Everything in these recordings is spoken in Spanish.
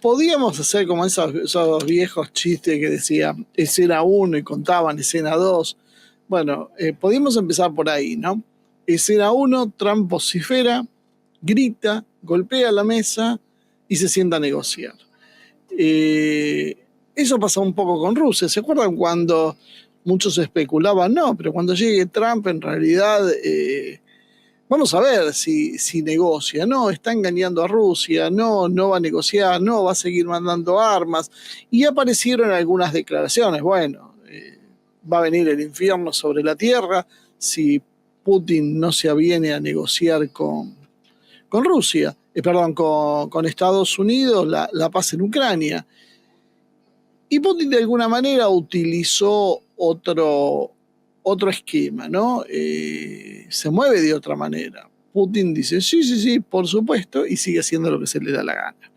podíamos hacer como esos viejos chistes que decían escena 1 y contaban escena 2. Bueno, podíamos empezar por ahí, ¿no? Escena 1, Trump vocifera, grita, golpea la mesa y se sienta a negociar. Eso pasa un poco con Rusia. ¿Se acuerdan cuando muchos especulaban? No, pero cuando llegue Trump, en realidad, vamos a ver si negocia. No, está engañando a Rusia, no va a negociar, no va a seguir mandando armas. Y aparecieron algunas declaraciones. Bueno, va a venir el infierno sobre la tierra si Putin no se aviene a negociar con Rusia, con Estados Unidos, la paz en Ucrania. Y Putin de alguna manera utilizó otro esquema, ¿no? Se mueve de otra manera. Putin dice, sí, por supuesto, y sigue haciendo lo que se le da la gana.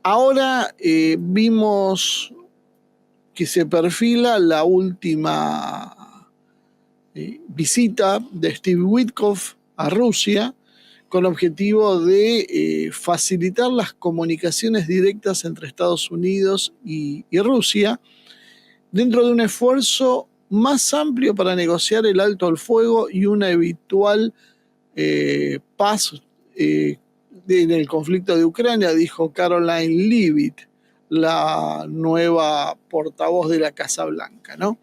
Ahora vimos que se perfila la última visita de Steve Witkoff a Rusia con el objetivo de facilitar las comunicaciones directas entre Estados Unidos y Rusia dentro de un esfuerzo más amplio para negociar el alto al fuego y una eventual paz en el conflicto de Ucrania, dijo Caroline Leavitt, la nueva portavoz de la Casa Blanca, ¿no?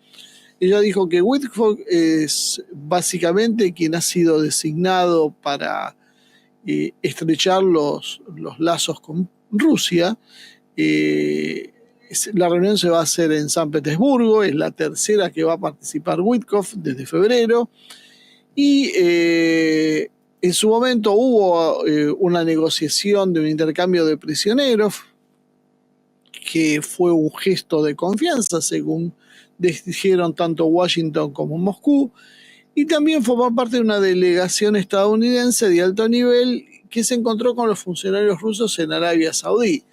Ella dijo que Witkoff es básicamente quien ha sido designado para estrechar los lazos con Rusia. La reunión se va a hacer en San Petersburgo, es la tercera que va a participar Witkoff desde febrero. Y en su momento hubo una negociación de un intercambio de prisioneros que fue un gesto de confianza, según dijeron tanto Washington como Moscú, y también formó parte de una delegación estadounidense de alto nivel que se encontró con los funcionarios rusos en Arabia Saudí.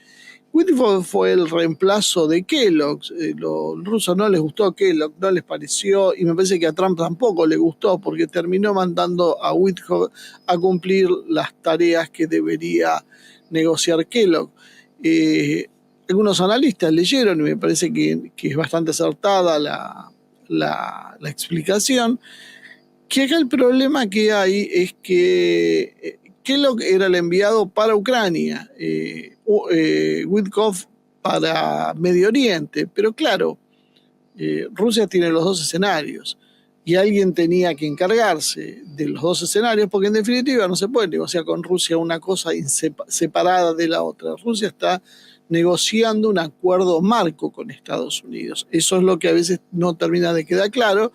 Witkoff fue el reemplazo de Kellogg. Los rusos no les gustó Kellogg, no les pareció, y me parece que a Trump tampoco le gustó, porque terminó mandando a Witkoff a cumplir las tareas que debería negociar Kellogg. Algunos analistas leyeron, y me parece que es bastante acertada la explicación, que acá el problema que hay es que Kellogg era el enviado para Ucrania, Witkoff para Medio Oriente, pero claro, Rusia tiene los dos escenarios y alguien tenía que encargarse de los dos escenarios, porque en definitiva no se puede negociar con Rusia una cosa separada de la otra. Rusia está negociando un acuerdo marco con Estados Unidos. Eso es lo que a veces no termina de quedar claro,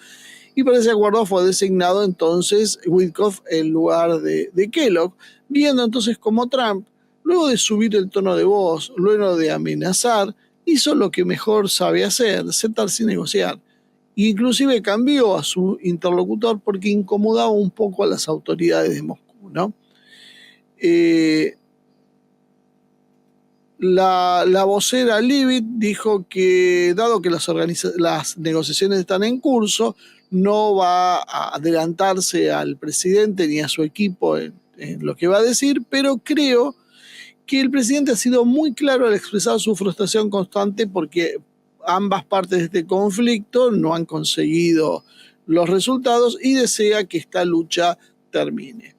y para ese acuerdo fue designado entonces Witkoff en lugar de Kellogg, viendo entonces cómo Trump, luego de subir el tono de voz, luego de amenazar, hizo lo que mejor sabe hacer, sentarse y negociar. E inclusive cambió a su interlocutor porque incomodaba un poco a las autoridades de Moscú, ¿no? La vocera Leavitt dijo que, dado que las negociaciones están en curso, no va a adelantarse al presidente ni a su equipo en lo que va a decir, pero creo que el presidente ha sido muy claro al expresar su frustración constante porque ambas partes de este conflicto no han conseguido los resultados y desea que esta lucha termine.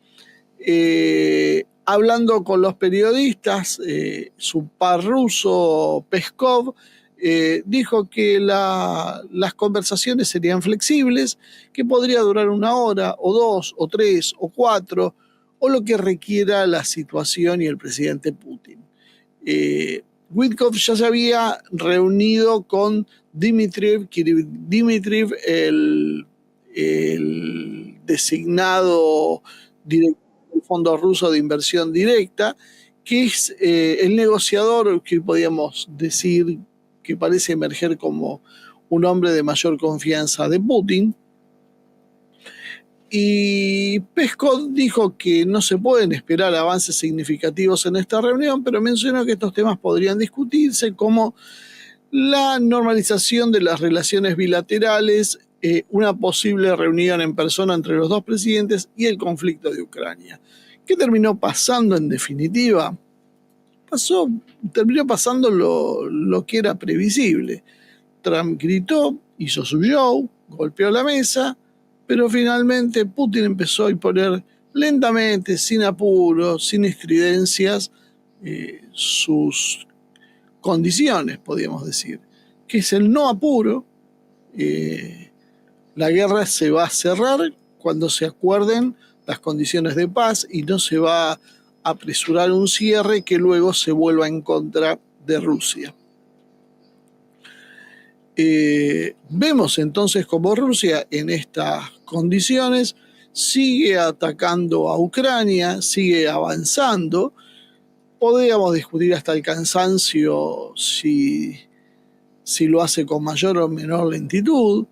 Hablando con los periodistas, su par ruso Peskov dijo que las conversaciones serían flexibles, que podría durar 1 hora, o 2, o 3, o 4, o lo que requiera la situación y el presidente Putin. Witkoff ya se había reunido con Dmitriev, el designado director del Fondo Ruso de Inversión Directa, que es el negociador que podríamos decir que parece emerger como un hombre de mayor confianza de Putin. Y Peskov dijo que no se pueden esperar avances significativos en esta reunión, pero mencionó que estos temas podrían discutirse, como la normalización de las relaciones bilaterales, una posible reunión en persona entre los dos presidentes y el conflicto de Ucrania. ¿Qué terminó pasando en definitiva? Terminó pasando lo que era previsible. Trump gritó, hizo su show, golpeó la mesa, pero finalmente Putin empezó a imponer lentamente, sin apuro, sin estridencias, sus condiciones, podríamos decir, que es el no apuro. La guerra se va a cerrar cuando se acuerden las condiciones de paz y no se va a apresurar un cierre que luego se vuelva en contra de Rusia. Vemos entonces cómo Rusia en estas condiciones sigue atacando a Ucrania, sigue avanzando. Podríamos discutir hasta el cansancio si lo hace con mayor o menor lentitud,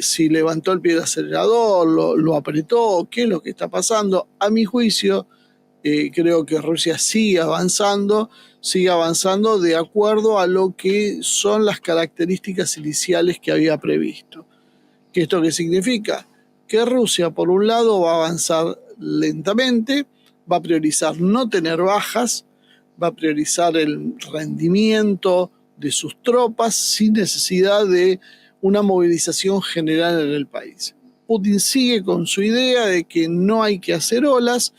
si levantó el pie del acelerador, lo apretó, qué es lo que está pasando. A mi juicio, creo que Rusia sigue avanzando de acuerdo a lo que son las características iniciales que había previsto. ¿Qué esto qué significa? Que Rusia, por un lado, va a avanzar lentamente, va a priorizar no tener bajas, va a priorizar el rendimiento de sus tropas sin necesidad de una movilización general en el país. Putin sigue con su idea de que no hay que hacer olas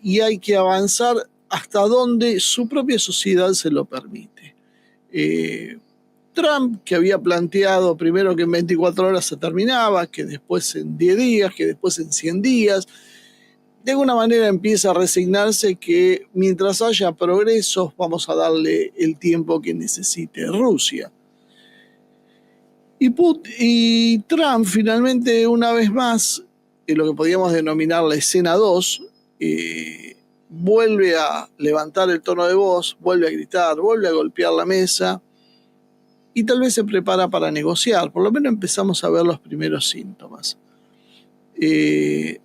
y hay que avanzar hasta donde su propia sociedad se lo permite. Trump, que había planteado primero que en 24 horas se terminaba, que después en 10 días, que después en 100 días, de alguna manera empieza a resignarse que mientras haya progresos vamos a darle el tiempo que necesite Rusia. Y Trump finalmente, una vez más, en lo que podríamos denominar la escena 2, vuelve a levantar el tono de voz, vuelve a gritar, vuelve a golpear la mesa y tal vez se prepara para negociar. Por lo menos empezamos a ver los primeros síntomas.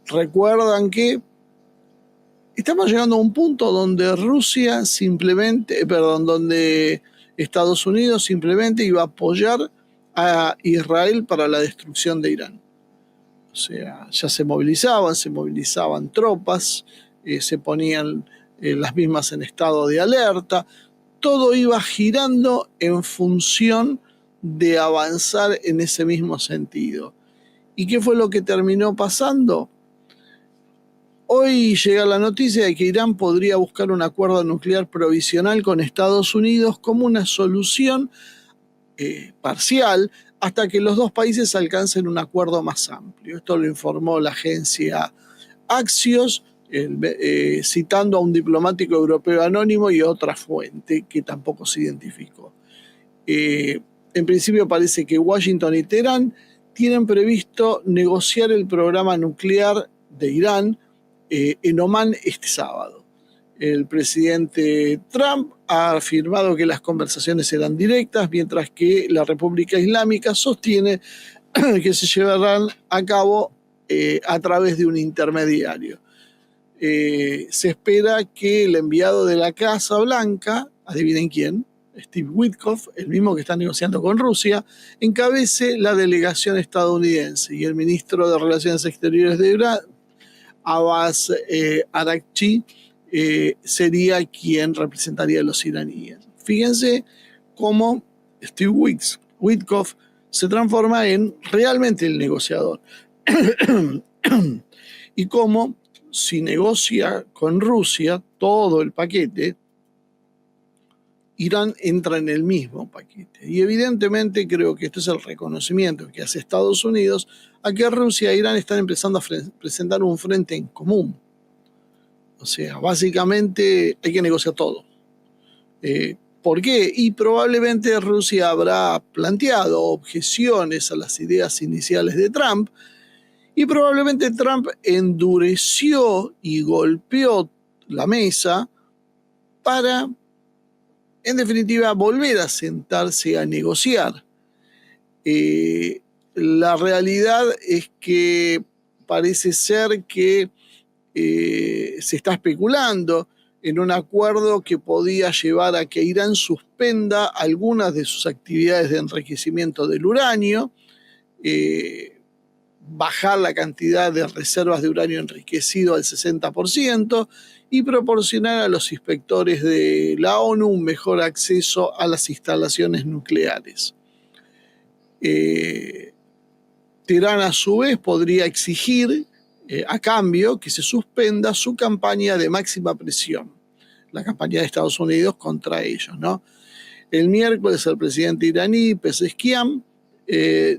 Recuerdan que estamos llegando a un punto donde donde Estados Unidos simplemente iba a apoyar a Israel para la destrucción de Irán. O sea, ya se movilizaban tropas, se ponían las mismas en estado de alerta. Todo iba girando en función de avanzar en ese mismo sentido. ¿Y qué fue lo que terminó pasando? Hoy llega la noticia de que Irán podría buscar un acuerdo nuclear provisional con Estados Unidos como una solución parcial hasta que los dos países alcancen un acuerdo más amplio. Esto lo informó la agencia Axios, citando a un diplomático europeo anónimo y a otra fuente que tampoco se identificó. En principio parece que Washington y Teherán tienen previsto negociar el programa nuclear de Irán en Omán este sábado. El presidente Trump ha afirmado que las conversaciones serán directas, mientras que la República Islámica sostiene que se llevarán a cabo a través de un intermediario. Se espera que el enviado de la Casa Blanca, adivinen quién, Steve Witkoff, el mismo que está negociando con Rusia, encabece la delegación estadounidense y el ministro de Relaciones Exteriores de Irán, Abbas Araghchi, sería quien representaría a los iraníes. Fíjense cómo Steve Witkoff se transforma en realmente el negociador. Y cómo, si negocia con Rusia todo el paquete, Irán entra en el mismo paquete. Y evidentemente creo que esto es el reconocimiento que hace Estados Unidos a que Rusia e Irán están empezando a presentar un frente en común. O sea, básicamente hay que negociar todo. ¿Por qué? Y probablemente Rusia habrá planteado objeciones a las ideas iniciales de Trump y probablemente Trump endureció y golpeó la mesa para, en definitiva, volver a sentarse a negociar. La realidad es que parece ser que se está especulando en un acuerdo que podía llevar a que Irán suspenda algunas de sus actividades de enriquecimiento del uranio. bajar la cantidad de reservas de uranio enriquecido al 60% y proporcionar a los inspectores de la ONU un mejor acceso a las instalaciones nucleares. Teherán, a su vez, podría exigir a cambio que se suspenda su campaña de máxima presión, la campaña de Estados Unidos contra ellos, ¿no? El miércoles el presidente iraní, Pezeshkian,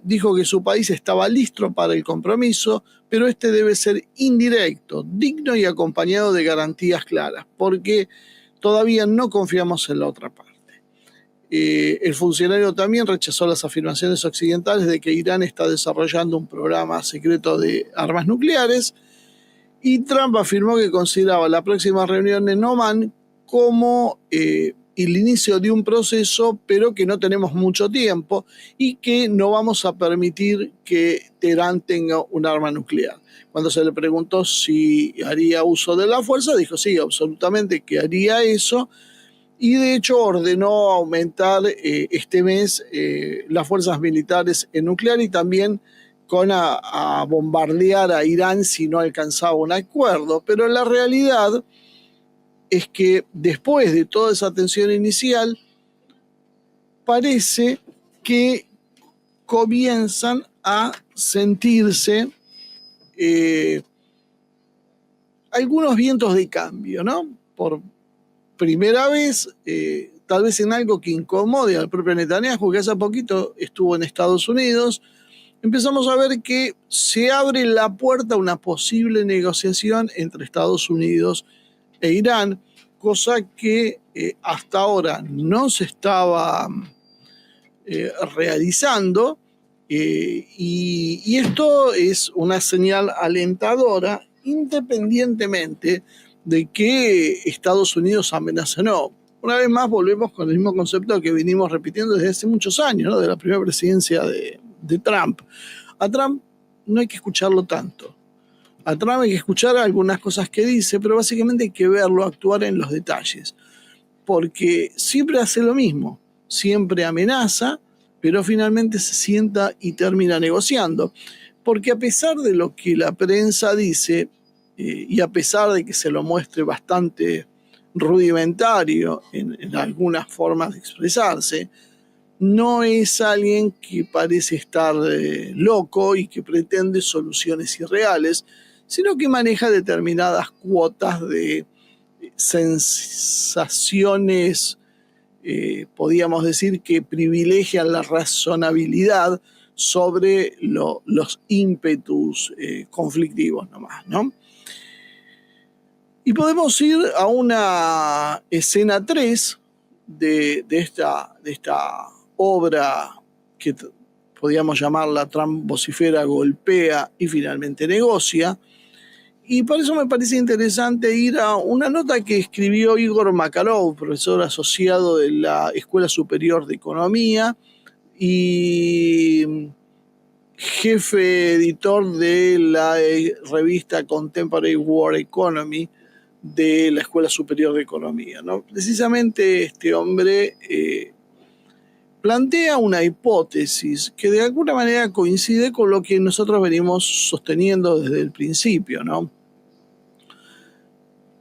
dijo que su país estaba listo para el compromiso, pero este debe ser indirecto, digno y acompañado de garantías claras, porque todavía no confiamos en la otra parte. El funcionario también rechazó las afirmaciones occidentales de que Irán está desarrollando un programa secreto de armas nucleares, y Trump afirmó que consideraba la próxima reunión en Omán como el inicio de un proceso, pero que no tenemos mucho tiempo y que no vamos a permitir que Teherán tenga un arma nuclear. Cuando se le preguntó si haría uso de la fuerza, dijo sí, absolutamente que haría eso, y de hecho ordenó aumentar este mes las fuerzas militares en nuclear y también con a bombardear a Irán si no alcanzaba un acuerdo. Pero la realidad es que después de toda esa tensión inicial, parece que comienzan a sentirse algunos vientos de cambio, ¿no? Por primera vez, tal vez en algo que incomode al propio Netanyahu, que hace poquito estuvo en Estados Unidos, empezamos a ver que se abre la puerta a una posible negociación entre Estados Unidos e Irán, cosa que hasta ahora no se estaba realizando, y esto es una señal alentadora, independientemente de que Estados Unidos amenaza o no. Una vez más volvemos con el mismo concepto que venimos repitiendo desde hace muchos años, ¿no? De la primera presidencia de Trump. A Trump no hay que escucharlo tanto. A Trump hay que escuchar algunas cosas que dice, pero básicamente hay que verlo actuar en los detalles. Porque siempre hace lo mismo, siempre amenaza, pero finalmente se sienta y termina negociando. Porque a pesar de lo que la prensa dice, y a pesar de que se lo muestre bastante rudimentario en algunas formas de expresarse, no es alguien que parece estar loco y que pretende soluciones irreales, sino que maneja determinadas cuotas de sensaciones, podríamos decir, que privilegian la razonabilidad sobre los ímpetus conflictivos nomás, ¿no? Y podemos ir a una escena 3 de esta obra que podríamos llamarla Trump vocifera, golpea y finalmente negocia. Y por eso me parece interesante ir a una nota que escribió Igor Makarov, profesor asociado de la Escuela Superior de Economía y jefe editor de la revista Contemporary World Economy de la Escuela Superior de Economía, ¿no? Precisamente este hombre plantea una hipótesis que de alguna manera coincide con lo que nosotros venimos sosteniendo desde el principio, ¿no?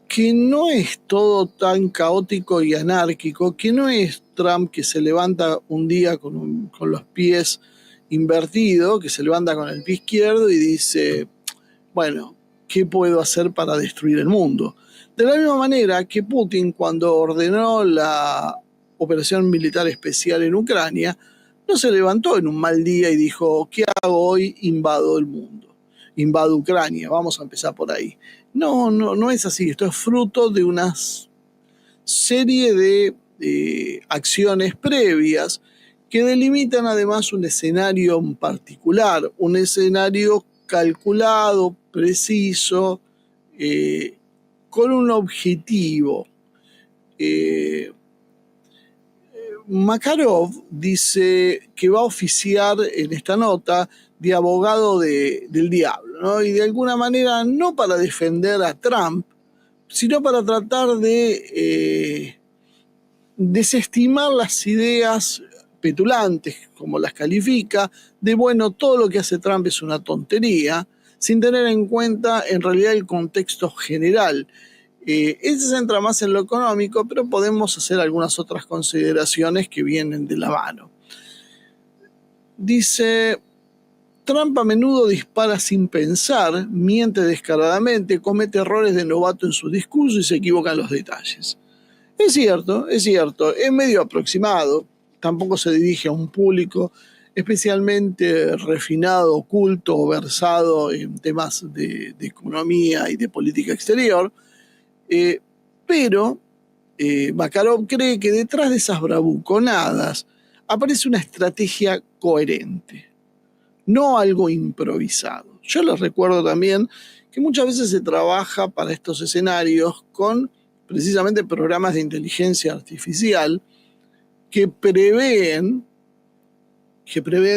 Que no es todo tan caótico y anárquico, que no es Trump que se levanta un día con los pies invertidos, que se levanta con el pie izquierdo y dice, bueno, ¿qué puedo hacer para destruir el mundo? De la misma manera que Putin, cuando ordenó la operación militar especial en Ucrania, no se levantó en un mal día y dijo, ¿qué hago hoy? Invado el mundo, invado Ucrania, vamos a empezar por ahí. No es así. Esto es fruto de una serie de acciones previas que delimitan además un escenario en particular, un escenario calculado, preciso, con un objetivo. Makarov dice que va a oficiar en esta nota de abogado del diablo, ¿no? Y de alguna manera no para defender a Trump, sino para tratar de desestimar las ideas petulantes, como las califica, de bueno, todo lo que hace Trump es una tontería, sin tener en cuenta en realidad el contexto general. Él se centra más en lo económico, pero podemos hacer algunas otras consideraciones que vienen de la mano. Dice, Trump a menudo dispara sin pensar, miente descaradamente, comete errores de novato en su discurso y se equivoca en los detalles. Es cierto, es medio aproximado, tampoco se dirige a un público especialmente refinado, culto o versado en temas de economía y de política exterior, pero Makarov cree que detrás de esas bravuconadas aparece una estrategia coherente, no algo improvisado. Yo les recuerdo también que muchas veces se trabaja para estos escenarios con precisamente programas de inteligencia artificial que prevén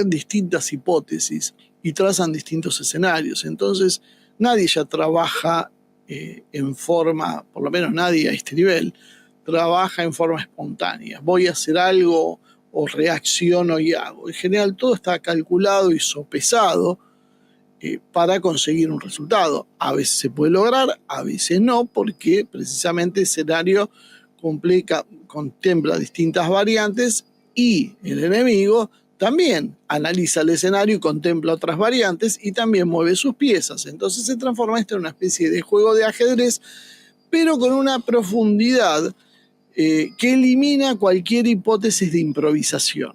distintas hipótesis y trazan distintos escenarios. Entonces, nadie ya trabaja en forma, por lo menos nadie a este nivel, trabaja en forma espontánea. Voy a hacer algo o reacciono y hago. En general todo está calculado y sopesado para conseguir un resultado. A veces se puede lograr, a veces no, porque precisamente el escenario contempla distintas variantes y el enemigo también analiza el escenario y contempla otras variantes y también mueve sus piezas. Entonces se transforma esto en una especie de juego de ajedrez, pero con una profundidad que elimina cualquier hipótesis de improvisación.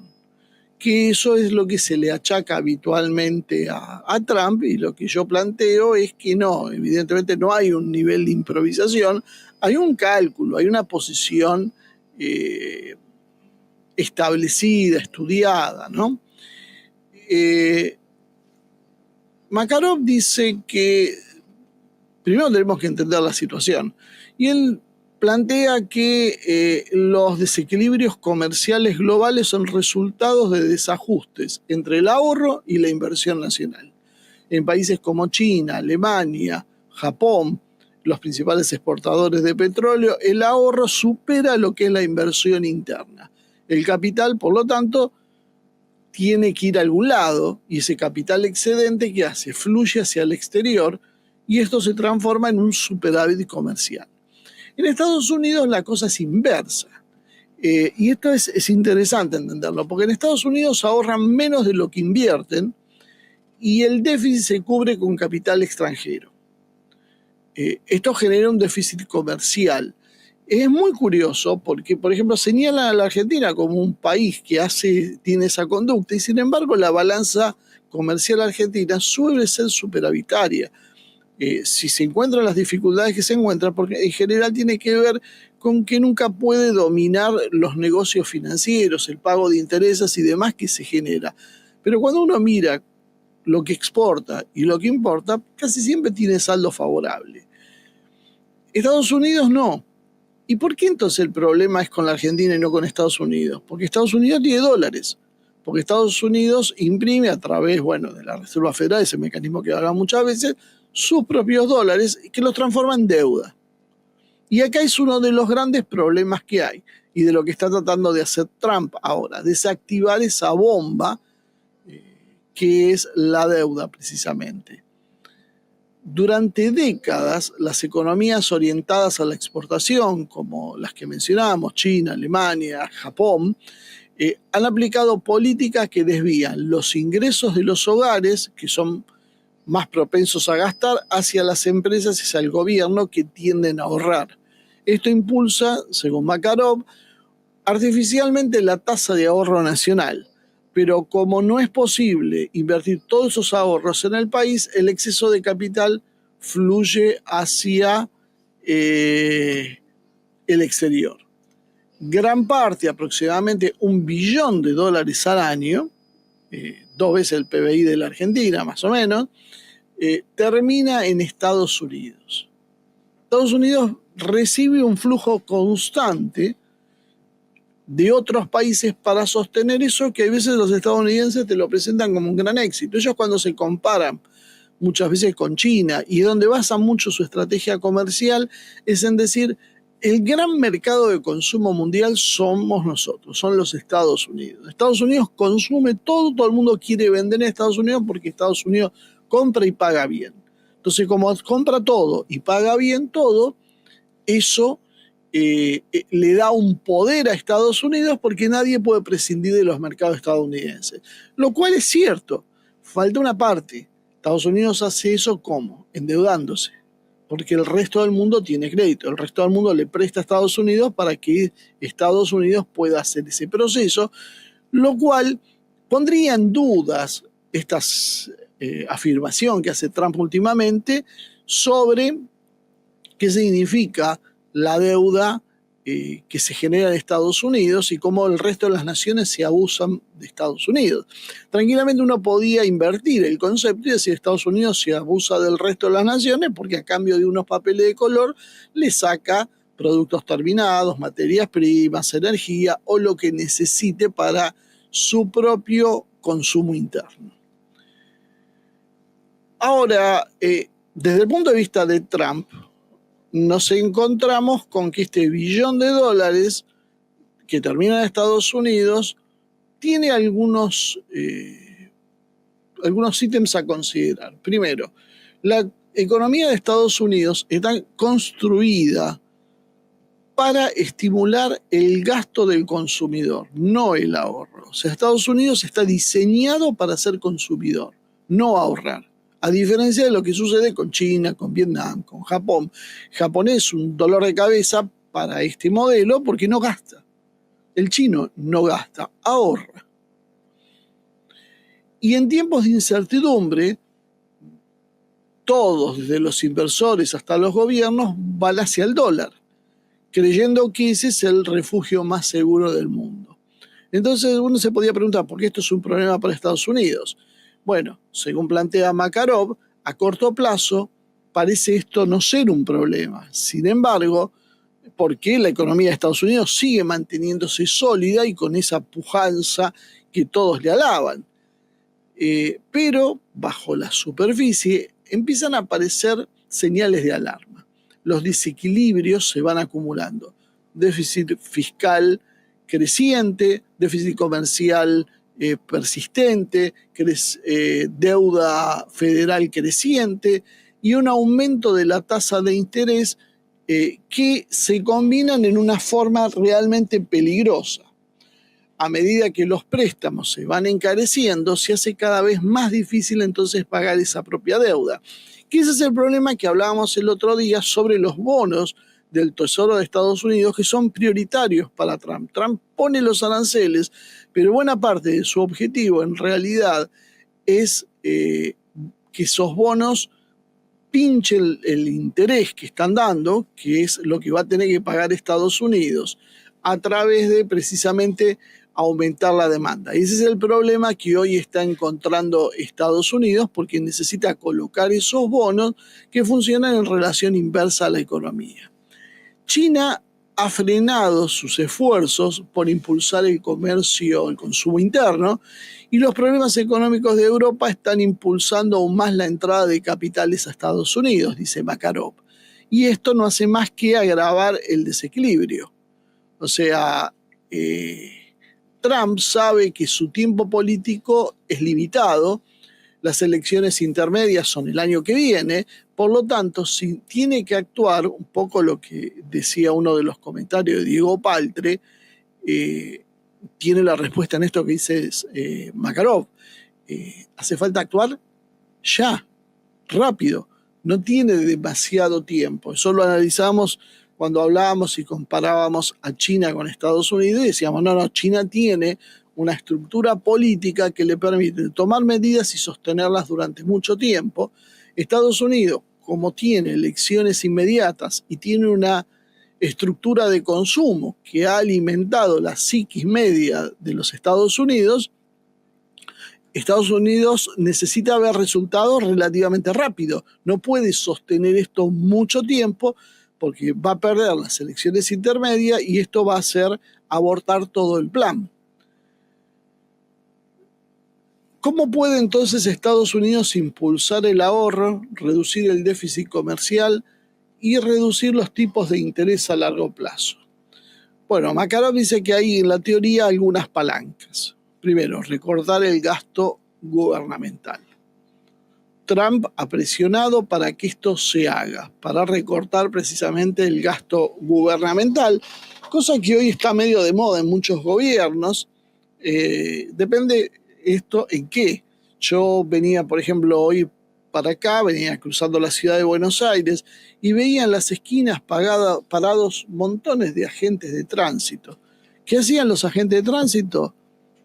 Que eso es lo que se le achaca habitualmente a Trump, y lo que yo planteo es que no, evidentemente no hay un nivel de improvisación, hay un cálculo, hay una posición establecida, estudiada, ¿no? Makarov dice que primero tenemos que entender la situación, y él plantea que los desequilibrios comerciales globales son resultados de desajustes entre el ahorro y la inversión nacional. En países como China, Alemania, Japón, los principales exportadores de petróleo, el ahorro supera lo que es la inversión interna. El capital, por lo tanto, tiene que ir a algún lado, y ese capital excedente, ¿qué hace? Fluye hacia el exterior, y esto se transforma en un superávit comercial. En Estados Unidos la cosa es inversa. Y esto es interesante entenderlo, porque en Estados Unidos ahorran menos de lo que invierten y el déficit se cubre con capital extranjero. Esto genera un déficit comercial. Es muy curioso porque, por ejemplo, señalan a la Argentina como un país que tiene esa conducta, y sin embargo la balanza comercial argentina suele ser superavitaria. Si se encuentran las dificultades que se encuentran, porque en general tiene que ver con que nunca puede dominar los negocios financieros, el pago de intereses y demás que se genera. Pero cuando uno mira lo que exporta y lo que importa, casi siempre tiene saldo favorable. Estados Unidos no. ¿Y por qué entonces el problema es con la Argentina y no con Estados Unidos? Porque Estados Unidos tiene dólares. Porque Estados Unidos imprime a través, de la Reserva Federal, ese mecanismo que habla muchas veces, sus propios dólares, que los transforma en deuda. Y acá es uno de los grandes problemas que hay, y de lo que está tratando de hacer Trump ahora, desactivar esa bomba que es la deuda precisamente. Durante décadas, las economías orientadas a la exportación, como las que mencionábamos, China, Alemania, Japón, han aplicado políticas que desvían los ingresos de los hogares, que son más propensos a gastar, hacia las empresas y hacia el gobierno, que tienden a ahorrar. Esto impulsa, según Makarov, artificialmente la tasa de ahorro nacional. Pero como no es posible invertir todos esos ahorros en el país, el exceso de capital fluye hacia el exterior. Gran parte, aproximadamente $1 billón al año, 2 veces el PBI de la Argentina más o menos, termina en Estados Unidos. Estados Unidos recibe un flujo constante de otros países para sostener eso, que a veces los estadounidenses te lo presentan como un gran éxito. Ellos, cuando se comparan muchas veces con China, y donde basan mucho su estrategia comercial, es en decir, El gran mercado de consumo mundial somos nosotros, son los Estados Unidos. Estados Unidos consume todo el mundo quiere vender en Estados Unidos porque Estados Unidos compra y paga bien. Entonces, como compra todo y paga bien todo, eso le da un poder a Estados Unidos porque nadie puede prescindir de los mercados estadounidenses. Lo cual es cierto, falta una parte. Estados Unidos hace eso ¿cómo? Endeudándose, porque el resto del mundo tiene crédito, el resto del mundo le presta a Estados Unidos para que Estados Unidos pueda hacer ese proceso, lo cual pondría en dudas esta afirmación que hace Trump últimamente sobre qué significa la deuda que se genera en Estados Unidos y cómo el resto de las naciones se abusan de Estados Unidos. Tranquilamente uno podía invertir el concepto y decir Estados Unidos se abusa del resto de las naciones porque a cambio de unos papeles de color le saca productos terminados, materias primas, energía o lo que necesite para su propio consumo interno. Ahora, desde el punto de vista de Trump, nos encontramos con que este billón de dólares que termina en Estados Unidos tiene algunos ítems a considerar. Primero, la economía de Estados Unidos está construida para estimular el gasto del consumidor, no el ahorro. O sea, Estados Unidos está diseñado para ser consumidor, no ahorrar. A diferencia de lo que sucede con China, con Vietnam, con Japón. Japón es un dolor de cabeza para este modelo porque no gasta. El chino no gasta, ahorra. Y en tiempos de incertidumbre, todos, desde los inversores hasta los gobiernos, van hacia el dólar, creyendo que ese es el refugio más seguro del mundo. Entonces uno se podía preguntar, ¿por qué esto es un problema para Estados Unidos? Bueno, según plantea Makarov, a corto plazo parece esto no ser un problema. Sin embargo, porque la economía de Estados Unidos sigue manteniéndose sólida y con esa pujanza que todos le alaban. Pero bajo la superficie empiezan a aparecer señales de alarma. Los desequilibrios se van acumulando. Déficit fiscal creciente, déficit comercial persistente, deuda federal creciente y un aumento de la tasa de interés que se combinan en una forma realmente peligrosa. A medida que los préstamos se van encareciendo, se hace cada vez más difícil entonces pagar esa propia deuda. Que ese es el problema que hablábamos el otro día sobre los bonos del Tesoro de Estados Unidos que son prioritarios para Trump. Trump pone los aranceles, pero buena parte de su objetivo en realidad es que esos bonos pinchen el interés que están dando, que es lo que va a tener que pagar Estados Unidos, a través de precisamente aumentar la demanda. Y ese es el problema que hoy está encontrando Estados Unidos porque necesita colocar esos bonos que funcionan en relación inversa a la economía. China ha frenado sus esfuerzos por impulsar el comercio, el consumo interno, y los problemas económicos de Europa están impulsando aún más la entrada de capitales a Estados Unidos, dice Makarov. Y esto no hace más que agravar el desequilibrio. O sea, Trump sabe que su tiempo político es limitado, las elecciones intermedias son el año que viene, por lo tanto, si tiene que actuar, un poco lo que decía uno de los comentarios de Diego Paltre, tiene la respuesta en esto que dice Makarov. Hace falta actuar ya, rápido, no tiene demasiado tiempo. Eso lo analizamos cuando hablábamos y comparábamos a China con Estados Unidos y decíamos, no, China tiene una estructura política que le permite tomar medidas y sostenerlas durante mucho tiempo. Estados Unidos, como tiene elecciones inmediatas y tiene una estructura de consumo que ha alimentado la psiquis media de los Estados Unidos necesita ver resultados relativamente rápido. No puede sostener esto mucho tiempo porque va a perder las elecciones intermedias y esto va a hacer abortar todo el plan. ¿Cómo puede entonces Estados Unidos impulsar el ahorro, reducir el déficit comercial y reducir los tipos de interés a largo plazo. Bueno, Makarov dice que hay en la teoría algunas palancas. Primero, recortar el gasto gubernamental. Trump ha presionado para que esto se haga, para recortar precisamente el gasto gubernamental, cosa que hoy está medio de moda en muchos gobiernos. Depende esto en qué. Yo venía, por ejemplo, hoy para acá, venía cruzando la ciudad de Buenos Aires y veía en las esquinas parados montones de agentes de tránsito. ¿Qué hacían los agentes de tránsito?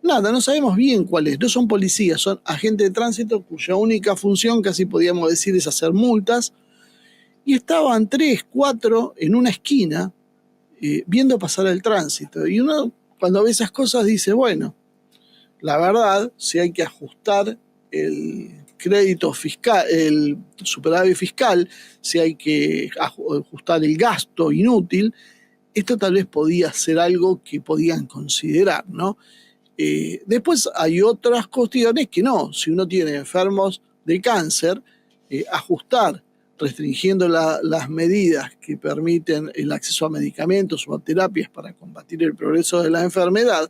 Nada, no sabemos bien cuáles. No son policías, son agentes de tránsito cuya única función, casi podríamos decir, es hacer multas. Y estaban 3, 4 en una esquina viendo pasar el tránsito. Y uno, cuando ve esas cosas, dice, bueno, la verdad, si hay que ajustar el crédito fiscal, el superávit fiscal, si hay que ajustar el gasto inútil, esto tal vez podía ser algo que podían considerar, ¿no? Después hay otras cuestiones que no. Si uno tiene enfermos de cáncer, ajustar, restringiendo las medidas que permiten el acceso a medicamentos o a terapias para combatir el progreso de la enfermedad,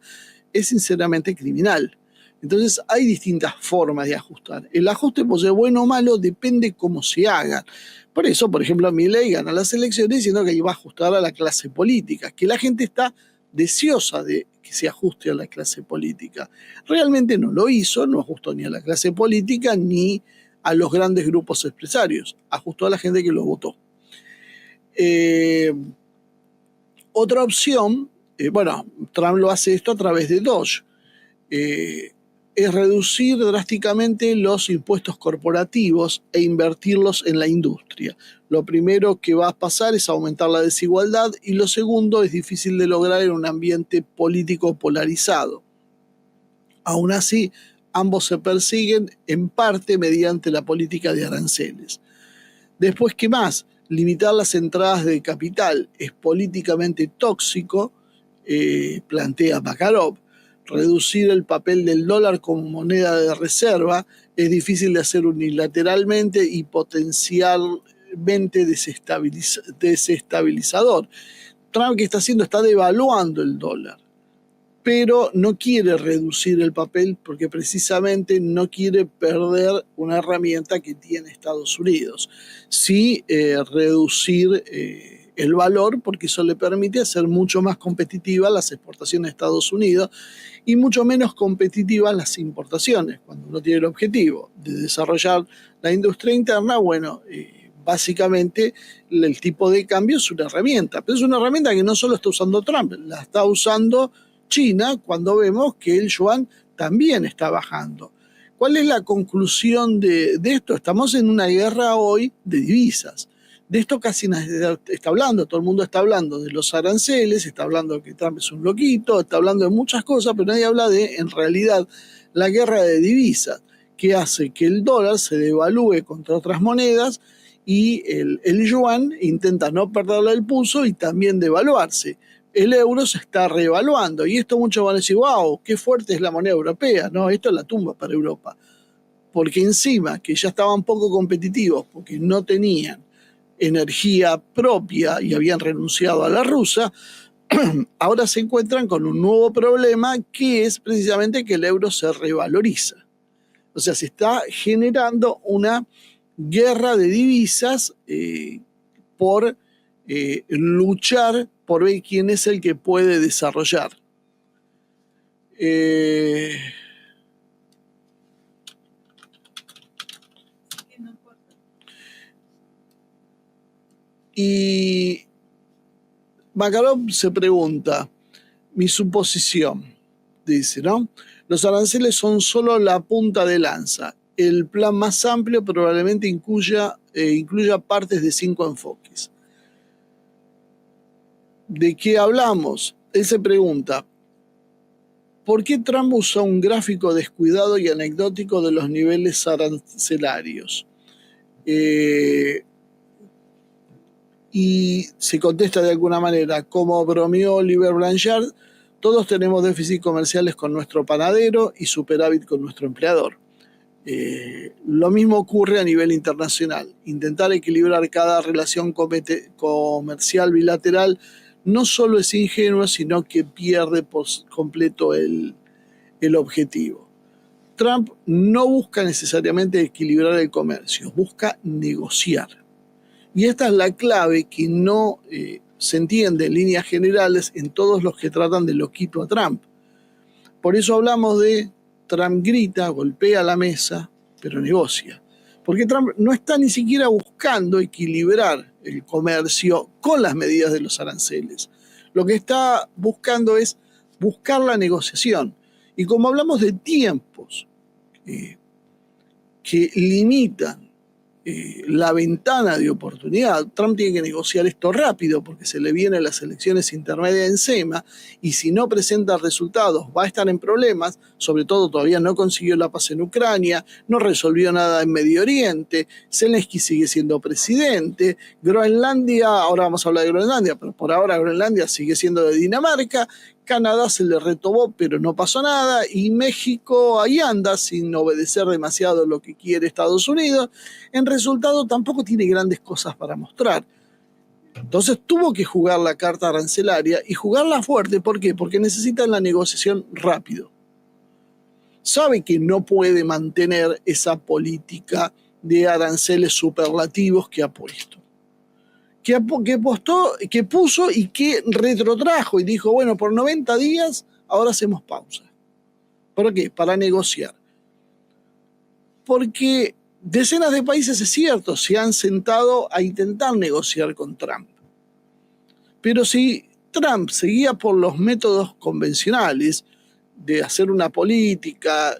es sinceramente criminal. Entonces hay distintas formas de ajustar. El ajuste, pues, de bueno o malo, depende cómo se haga. Por eso, por ejemplo, Milei gana las elecciones diciendo que iba a ajustar a la clase política, que la gente está deseosa de que se ajuste a la clase política. Realmente no lo hizo, no ajustó ni a la clase política ni a los grandes grupos empresarios, ajustó a la gente que lo votó. Otra opción, bueno, Trump lo hace esto a través de Doge, es reducir drásticamente los impuestos corporativos e invertirlos en la industria. Lo primero que va a pasar es aumentar la desigualdad y lo segundo es difícil de lograr en un ambiente político polarizado. Aún así, ambos se persiguen en parte mediante la política de aranceles. Después, ¿qué más? Limitar las entradas de capital es políticamente tóxico, plantea Makarov. Reducir el papel del dólar como moneda de reserva es difícil de hacer unilateralmente y potencialmente desestabilizador. Trump, ¿qué está haciendo? Está devaluando el dólar, pero no quiere reducir el papel porque precisamente no quiere perder una herramienta que tiene Estados Unidos. Sí, reducir el valor, porque eso le permite hacer mucho más competitivas las exportaciones de Estados Unidos y mucho menos competitivas las importaciones. Cuando uno tiene el objetivo de desarrollar la industria interna, bueno, básicamente el tipo de cambio es una herramienta, pero es una herramienta que no solo está usando Trump, la está usando China cuando vemos que el yuan también está bajando. ¿Cuál es la conclusión de esto? Estamos en una guerra hoy de divisas. De esto casi nadie está hablando, todo el mundo está hablando de los aranceles, está hablando de que Trump es un loquito, está hablando de muchas cosas, pero nadie habla de, en realidad, la guerra de divisas, que hace que el dólar se devalúe contra otras monedas y el yuan intenta no perderle el pulso y también devaluarse. El euro se está reevaluando y esto muchos van a decir, wow, qué fuerte es la moneda europea. No, esto es la tumba para Europa, porque encima que ya estaban poco competitivos, porque no tenían energía propia y habían renunciado a la rusa, ahora se encuentran con un nuevo problema que es precisamente que el euro se revaloriza. O sea, se está generando una guerra de divisas por luchar por ver quién es el que puede desarrollar. Y Makarov se pregunta, mi suposición, dice, ¿no? Los aranceles son solo la punta de lanza. El plan más amplio probablemente incluya partes de 5 enfoques. ¿De qué hablamos? Él se pregunta, ¿por qué Trump usa un gráfico descuidado y anecdótico de los niveles arancelarios? Y se contesta de alguna manera, como bromeó Oliver Blanchard, todos tenemos déficits comerciales con nuestro panadero y superávit con nuestro empleador. Lo mismo ocurre a nivel internacional. Intentar equilibrar cada relación comercial bilateral no solo es ingenuo, sino que pierde por completo el objetivo. Trump no busca necesariamente equilibrar el comercio, busca negociar. Y esta es la clave que no se entiende en líneas generales en todos los que tratan de loquito a Trump. Por eso hablamos de Trump grita, golpea la mesa, pero negocia. Porque Trump no está ni siquiera buscando equilibrar el comercio con las medidas de los aranceles. Lo que está buscando es buscar la negociación. Y como hablamos de tiempos que limitan la ventana de oportunidad, Trump tiene que negociar esto rápido porque se le vienen las elecciones intermedias encima y si no presenta resultados va a estar en problemas, sobre todo todavía no consiguió la paz en Ucrania, no resolvió nada en Medio Oriente, Zelensky sigue siendo presidente, Groenlandia, ahora vamos a hablar de Groenlandia, pero por ahora Groenlandia sigue siendo de Dinamarca, Canadá se le retomó, pero no pasó nada, y México ahí anda sin obedecer demasiado lo que quiere Estados Unidos. En resultado, tampoco tiene grandes cosas para mostrar. Entonces tuvo que jugar la carta arancelaria y jugarla fuerte. ¿Por qué? Porque necesita la negociación rápido. Sabe que no puede mantener esa política de aranceles superlativos que ha puesto. Que puso y que retrotrajo y dijo, bueno, por 90 días ahora hacemos pausa. ¿Por qué? Para negociar. Porque decenas de países, es cierto, se han sentado a intentar negociar con Trump. Pero si Trump seguía por los métodos convencionales de hacer una política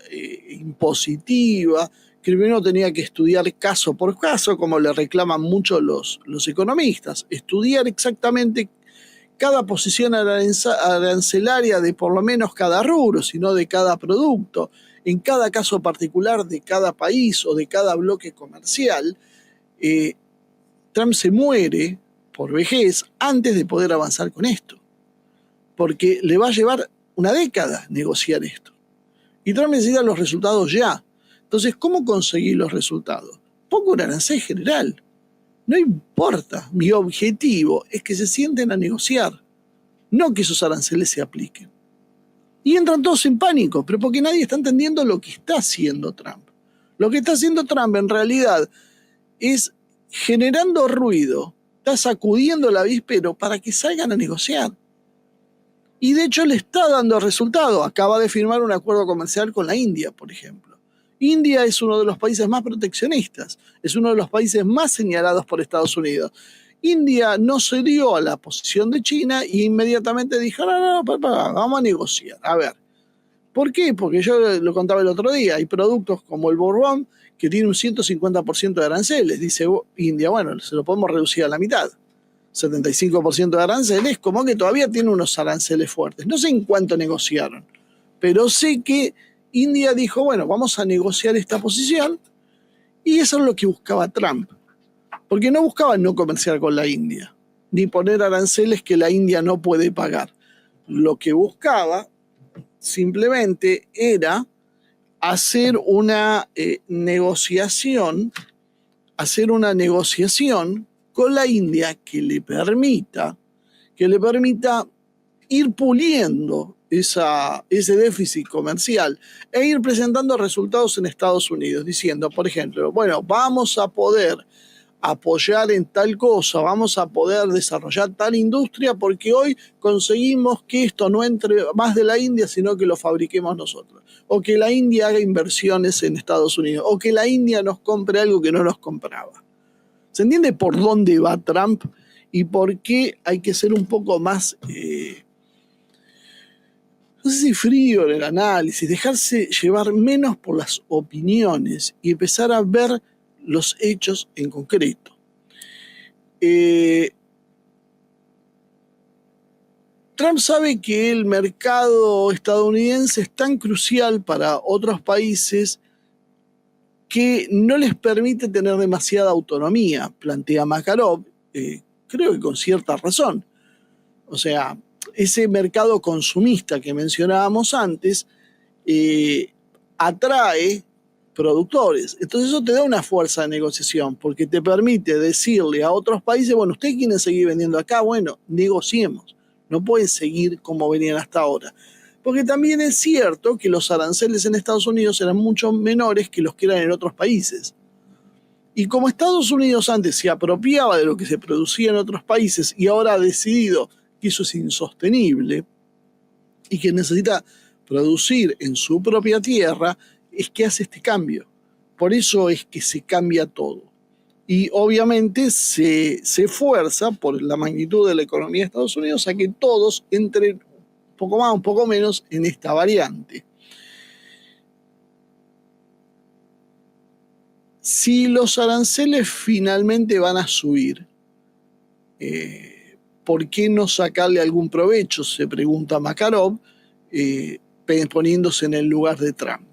impositiva, que primero tenía que estudiar caso por caso, como le reclaman mucho los economistas, estudiar exactamente cada posición arancelaria de por lo menos cada rubro, sino de cada producto, en cada caso particular de cada país o de cada bloque comercial. Trump se muere por vejez antes de poder avanzar con esto, porque le va a llevar una década negociar esto. Y Trump necesita los resultados ya. Entonces, ¿cómo conseguir los resultados? Pongo un arancel general. No importa. Mi objetivo es que se sienten a negociar, no que esos aranceles se apliquen. Y entran todos en pánico, pero porque nadie está entendiendo lo que está haciendo Trump. Lo que está haciendo Trump en realidad es generando ruido, está sacudiendo el avispero para que salgan a negociar. Y de hecho le está dando resultado. Acaba de firmar un acuerdo comercial con la India, por ejemplo. India es uno de los países más proteccionistas, es uno de los países más señalados por Estados Unidos. India no cedió a la posición de China y inmediatamente dijo, no, vamos a negociar. A ver, ¿por qué? Porque yo lo contaba el otro día, hay productos como el Bourbon que tiene un 150% de aranceles. Dice India, bueno, se lo podemos reducir a la mitad. 75% de aranceles, como que todavía tiene unos aranceles fuertes. No sé en cuánto negociaron, pero sé que India dijo, bueno, vamos a negociar esta posición, y eso es lo que buscaba Trump. Porque no buscaba no comerciar con la India, ni poner aranceles que la India no puede pagar. Lo que buscaba simplemente era hacer una negociación con la India que le permita ir puliendo ese déficit comercial e ir presentando resultados en Estados Unidos, diciendo, por ejemplo, bueno, vamos a poder apoyar en tal cosa, vamos a poder desarrollar tal industria porque hoy conseguimos que esto no entre más de la India, sino que lo fabriquemos nosotros, o que la India haga inversiones en Estados Unidos, o que la India nos compre algo que no nos compraba. ¿Se entiende por dónde va Trump y por qué hay que ser un poco más, no sé si frío en el análisis, dejarse llevar menos por las opiniones y empezar a ver los hechos en concreto? Trump sabe que el mercado estadounidense es tan crucial para otros países que no les permite tener demasiada autonomía, plantea Makarov, creo que con cierta razón. O sea, ese mercado consumista que mencionábamos antes atrae productores. Entonces eso te da una fuerza de negociación, porque te permite decirle a otros países, bueno, ¿ustedes quieren seguir vendiendo acá? Bueno, negociemos. No pueden seguir como venían hasta ahora. Porque también es cierto que los aranceles en Estados Unidos eran mucho menores que los que eran en otros países. Y como Estados Unidos antes se apropiaba de lo que se producía en otros países y ahora ha decidido que eso es insostenible y que necesita producir en su propia tierra, es que hace este cambio. Por eso es que se cambia todo. Y obviamente se esfuerza por la magnitud de la economía de Estados Unidos a que todos entren un poco más, un poco menos en esta variante. Si los aranceles finalmente van a subir, ¿por qué no sacarle algún provecho? Se pregunta Makarov, poniéndose en el lugar de Trump.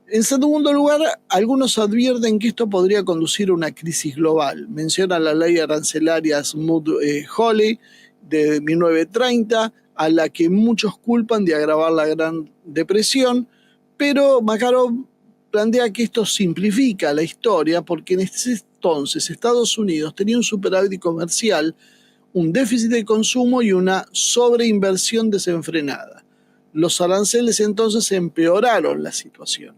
En segundo lugar, algunos advierten que esto podría conducir a una crisis global. Menciona la ley arancelaria Smoot-Hawley de 1930, a la que muchos culpan de agravar la Gran Depresión, pero Makarov plantea que esto simplifica la historia porque en ese entonces Estados Unidos tenía un superávit comercial, un déficit de consumo y una sobreinversión desenfrenada. Los aranceles entonces empeoraron la situación.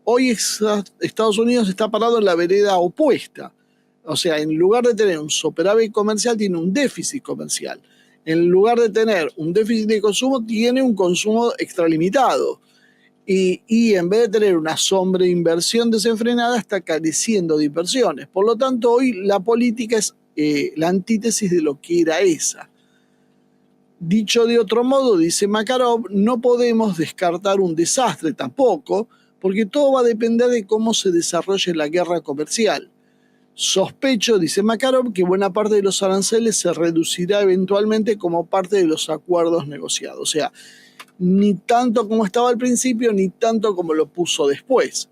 Hoy Estados Unidos está parado en la vereda opuesta. O sea, en lugar de tener un superávit comercial, tiene un déficit comercial. En lugar de tener un déficit de consumo, tiene un consumo extralimitado. Y en vez de tener una sobreinversión desenfrenada, está careciendo de inversiones. Por lo tanto, hoy la política es la antítesis de lo que era esa. Dicho de otro modo, dice Makarov, no podemos descartar un desastre tampoco, porque todo va a depender de cómo se desarrolle la guerra comercial. Sospecho, dice Makarov, que buena parte de los aranceles se reducirá eventualmente como parte de los acuerdos negociados. O sea, ni tanto como estaba al principio, ni tanto como lo puso después.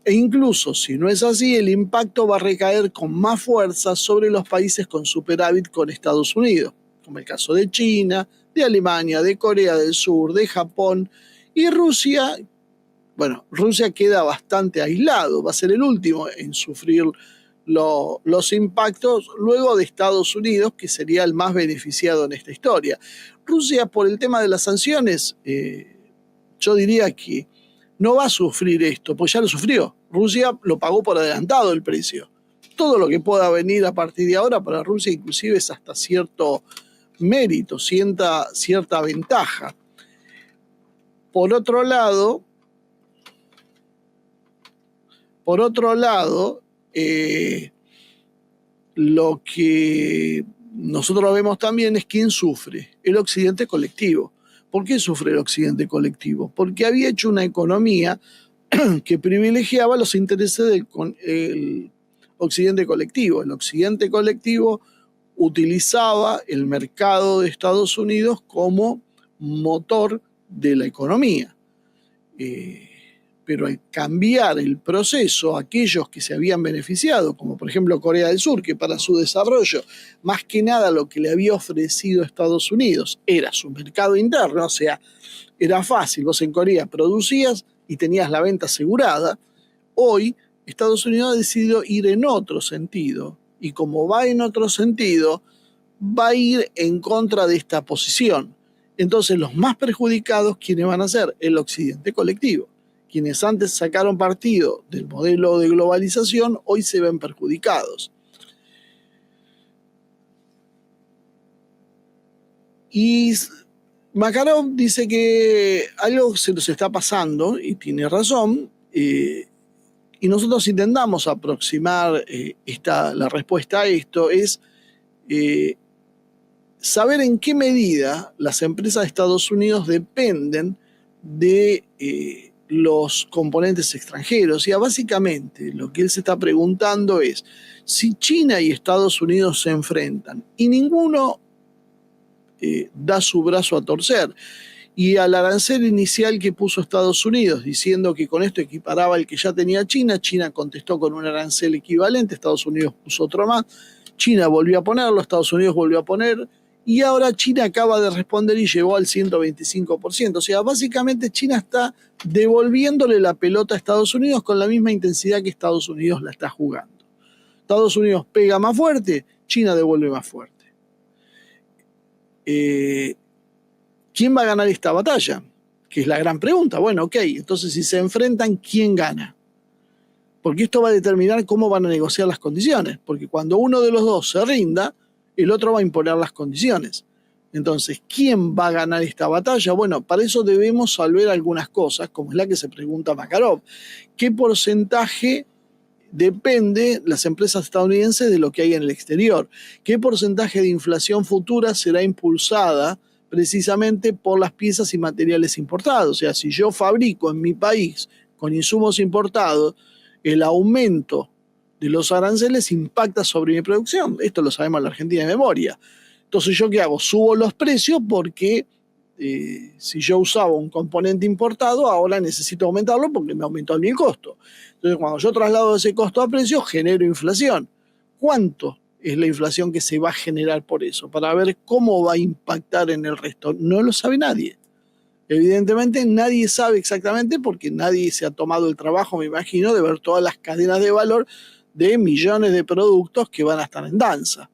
E incluso, si no es así, el impacto va a recaer con más fuerza sobre los países con superávit con Estados Unidos, como el caso de China, de Alemania, de Corea del Sur, de Japón y Rusia. Bueno, Rusia queda bastante aislado, va a ser el último en sufrir los impactos luego de Estados Unidos, que sería el más beneficiado en esta historia. Rusia, por el tema de las sanciones, yo diría que no va a sufrir esto, pues ya lo sufrió. Rusia lo pagó por adelantado el precio. Todo lo que pueda venir a partir de ahora para Rusia inclusive es hasta cierto mérito, cierta ventaja. Por otro lado, lo que nosotros vemos también es quién sufre, el occidente colectivo. ¿Por qué sufre el occidente colectivo? Porque había hecho una economía que privilegiaba los intereses del occidente colectivo. El occidente colectivo utilizaba el mercado de Estados Unidos como motor de la economía. Pero al cambiar el proceso, aquellos que se habían beneficiado, como por ejemplo Corea del Sur, que para su desarrollo, más que nada lo que le había ofrecido Estados Unidos era su mercado interno, o sea, era fácil, vos en Corea producías y tenías la venta asegurada. Hoy Estados Unidos ha decidido ir en otro sentido, y como va en otro sentido, va a ir en contra de esta posición. Entonces los más perjudicados, ¿quiénes van a ser? El occidente colectivo. Quienes antes sacaron partido del modelo de globalización, hoy se ven perjudicados. Y Makarov dice que algo se nos está pasando, y tiene razón, y nosotros intentamos aproximar la respuesta a esto, es saber en qué medida las empresas de Estados Unidos dependen de los componentes extranjeros. Y básicamente lo que él se está preguntando es, si China y Estados Unidos se enfrentan y ninguno da su brazo a torcer, y al arancel inicial que puso Estados Unidos, diciendo que con esto equiparaba el que ya tenía China, China contestó con un arancel equivalente, Estados Unidos puso otro más, China volvió a ponerlo, Estados Unidos volvió a poner, y ahora China acaba de responder y llegó al 125%. O sea, básicamente China está devolviéndole la pelota a Estados Unidos con la misma intensidad que Estados Unidos la está jugando. Estados Unidos pega más fuerte, China devuelve más fuerte. ¿Quién va a ganar esta batalla? Que es la gran pregunta. Bueno, ok, entonces si se enfrentan, ¿quién gana? Porque esto va a determinar cómo van a negociar las condiciones. Porque cuando uno de los dos se rinda, el otro va a imponer las condiciones. Entonces, ¿quién va a ganar esta batalla? Bueno, para eso debemos saber algunas cosas, como es la que se pregunta Makarov. ¿Qué porcentaje depende las empresas estadounidenses de lo que hay en el exterior? ¿Qué porcentaje de inflación futura será impulsada precisamente por las piezas y materiales importados? O sea, si yo fabrico en mi país con insumos importados, el aumento de los aranceles impacta sobre mi producción. Esto lo sabemos en la Argentina de memoria. Entonces, ¿yo qué hago? Subo los precios porque si yo usaba un componente importado, ahora necesito aumentarlo porque me aumentó a mí el costo. Entonces, cuando yo traslado ese costo a precio, genero inflación. ¿Cuánto es la inflación que se va a generar por eso? Para ver cómo va a impactar en el resto. No lo sabe nadie. Evidentemente nadie sabe exactamente porque nadie se ha tomado el trabajo, me imagino, de ver todas las cadenas de valor de millones de productos que van a estar en danza.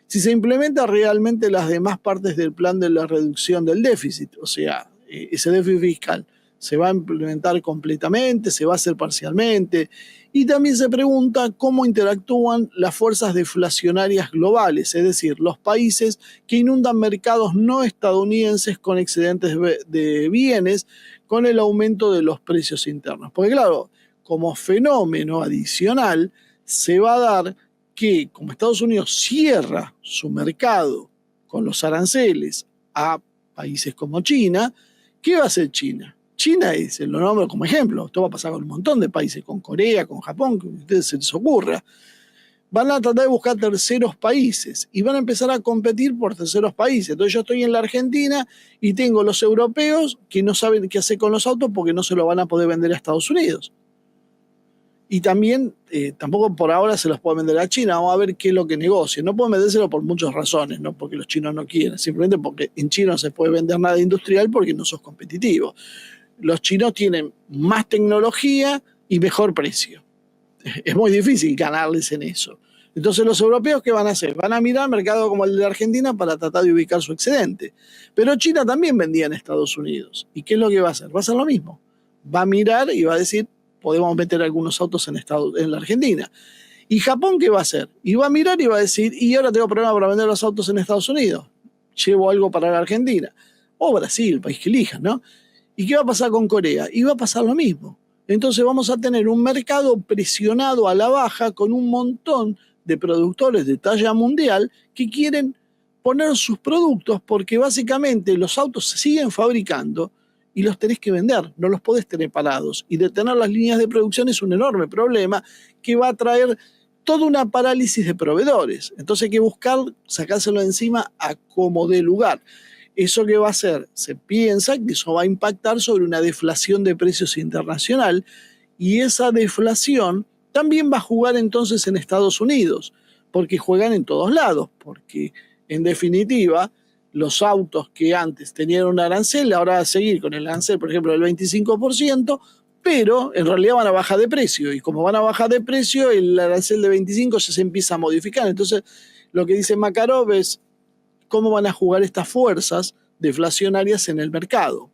Si se implementa realmente las demás partes del plan de la reducción del déficit, o sea, ese déficit fiscal, ¿se va a implementar completamente? ¿Se va a hacer parcialmente? Y también se pregunta cómo interactúan las fuerzas deflacionarias globales, es decir, los países que inundan mercados no estadounidenses con excedentes de bienes con el aumento de los precios internos. Porque claro, como fenómeno adicional, se va a dar que como Estados Unidos cierra su mercado con los aranceles a países como China, ¿qué va a hacer China? China lo nombro como ejemplo. Esto va a pasar con un montón de países, con Corea, con Japón, que a ustedes se les ocurra. Van a tratar de buscar terceros países y van a empezar a competir por terceros países. Entonces yo estoy en la Argentina y tengo los europeos que no saben qué hacer con los autos porque no se los van a poder vender a Estados Unidos. Y también, tampoco por ahora se los puede vender a China. Vamos a ver qué es lo que negocien. No pueden vendérselo por muchas razones, no porque los chinos no quieren, simplemente porque en China no se puede vender nada industrial porque no sos competitivo. Los chinos tienen más tecnología y mejor precio. Es muy difícil ganarles en eso. Entonces los europeos, ¿qué van a hacer? Van a mirar mercados como el de Argentina para tratar de ubicar su excedente. Pero China también vendía en Estados Unidos. ¿Y qué es lo que va a hacer? Va a hacer lo mismo. Va a mirar y va a decir, podemos meter algunos autos en la Argentina. ¿Y Japón qué va a hacer? Y va a mirar y va a decir, y ahora tengo problemas para vender los autos en Estados Unidos. Llevo algo para la Argentina. O Brasil, el país que elijan, ¿no? ¿Y qué va a pasar con Corea? Y va a pasar lo mismo. Entonces vamos a tener un mercado presionado a la baja con un montón de productores de talla mundial que quieren poner sus productos porque básicamente los autos se siguen fabricando y los tenés que vender, no los podés tener parados. Y detener las líneas de producción es un enorme problema que va a traer toda una parálisis de proveedores. Entonces hay que buscar sacárselo encima a como dé lugar. ¿Eso qué va a hacer? Se piensa que eso va a impactar sobre una deflación de precios internacional y esa deflación también va a jugar entonces en Estados Unidos, porque juegan en todos lados, porque en definitiva los autos que antes tenían un arancel ahora van a seguir con el arancel, por ejemplo, del 25%, pero en realidad van a bajar de precio y como van a bajar de precio el arancel de 25 ya se empieza a modificar. Entonces lo que dice Makarov es cómo van a jugar estas fuerzas deflacionarias en el mercado.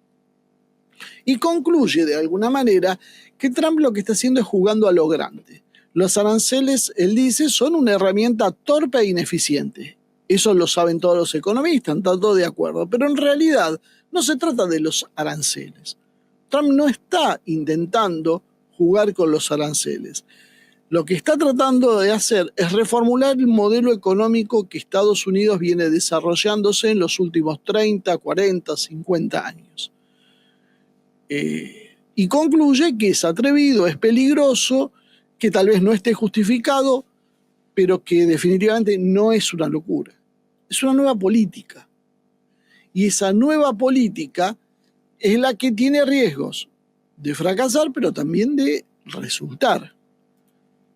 Y concluye de alguna manera que Trump lo que está haciendo es jugando a lo grande. Los aranceles, él dice, son una herramienta torpe e ineficiente. Eso lo saben todos los economistas, están todos de acuerdo. Pero en realidad no se trata de los aranceles. Trump no está intentando jugar con los aranceles. Lo que está tratando de hacer es reformular el modelo económico que Estados Unidos viene desarrollándose en los últimos 30, 40, 50 años. Y concluye que es atrevido, es peligroso, que tal vez no esté justificado, pero que definitivamente no es una locura. Es una nueva política. Y esa nueva política es la que tiene riesgos de fracasar, pero también de resultar.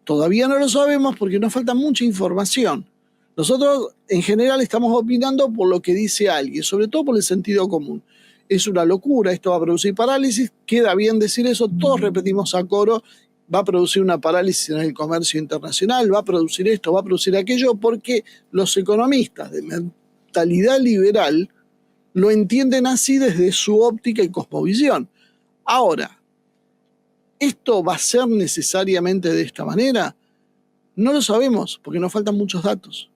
Todavía no lo sabemos porque nos falta mucha información. Nosotros en general estamos opinando por lo que dice alguien, sobre todo por el sentido común. Es una locura, esto va a producir parálisis, queda bien decir eso, todos repetimos a coro, va a producir una parálisis en el comercio internacional, va a producir esto, va a producir aquello, porque los economistas de mentalidad liberal lo entienden así desde su óptica y cosmovisión. Ahora, ¿esto va a ser necesariamente de esta manera? No lo sabemos, porque nos faltan muchos datos.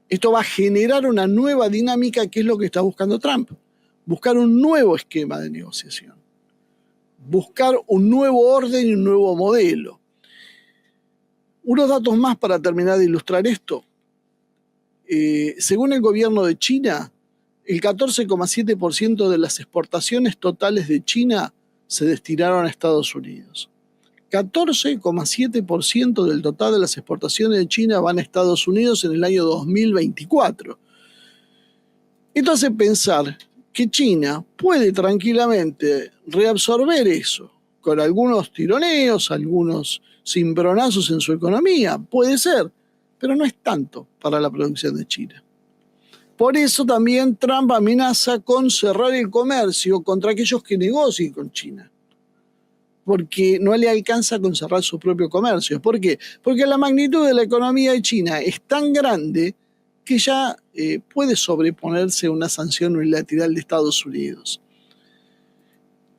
Esto va a generar una nueva dinámica, que es lo que está buscando Trump. Buscar un nuevo esquema de negociación. Buscar un nuevo orden y un nuevo modelo. Unos datos más para terminar de ilustrar esto. Según el gobierno de China, el 14,7% de las exportaciones totales de China se destinaron a Estados Unidos. 14,7% del total de las exportaciones de China van a Estados Unidos en el año 2024. Esto hace pensar que China puede tranquilamente reabsorber eso, con algunos tironeos, algunos cimbronazos en su economía, puede ser, pero no es tanto para la producción de China. Por eso también Trump amenaza con cerrar el comercio contra aquellos que negocien con China, porque no le alcanza con cerrar su propio comercio. ¿Por qué? Porque la magnitud de la economía de China es tan grande que ya puede sobreponerse a una sanción unilateral de Estados Unidos.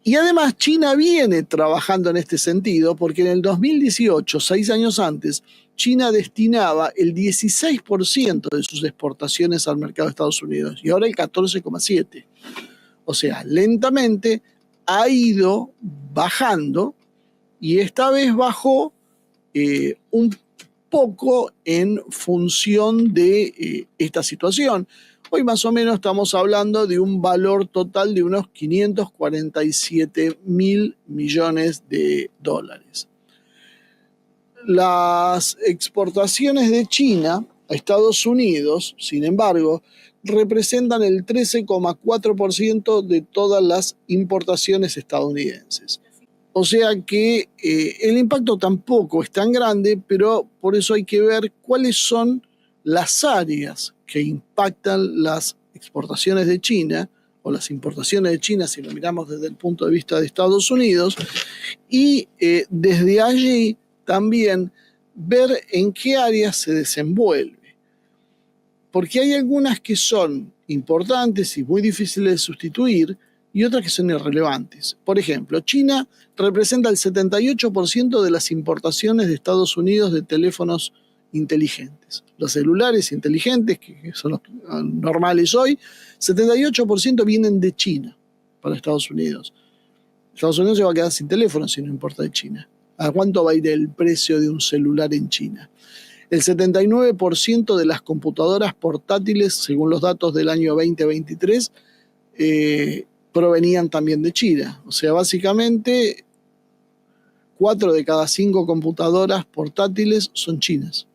Y además China viene trabajando en este sentido, porque en el 2018, 6 años antes, China destinaba el 16% de sus exportaciones al mercado de Estados Unidos y ahora el 14,7%. O sea, lentamente ha ido bajando y esta vez bajó un poco en función de esta situación. Hoy más o menos estamos hablando de un valor total de unos 547 mil millones de dólares. Las exportaciones de China a Estados Unidos, sin embargo, representan el 13,4% de todas las importaciones estadounidenses. O sea que el impacto tampoco es tan grande, pero por eso hay que ver cuáles son las áreas que impactan las exportaciones de China o las importaciones de China, si lo miramos desde el punto de vista de Estados Unidos, y desde allí también ver en qué áreas se desenvuelve. Porque hay algunas que son importantes y muy difíciles de sustituir y otras que son irrelevantes. Por ejemplo, China representa el 78% de las importaciones de Estados Unidos de teléfonos inteligentes. Los celulares inteligentes, que son los normales hoy, 78% vienen de China para Estados Unidos. Estados Unidos se va a quedar sin teléfono si no importa de China. ¿A cuánto va a ir el precio de un celular en China? El 79% de las computadoras portátiles, según los datos del año 2023, provenían también de China. O sea, básicamente 4 de cada 5 computadoras portátiles son chinas.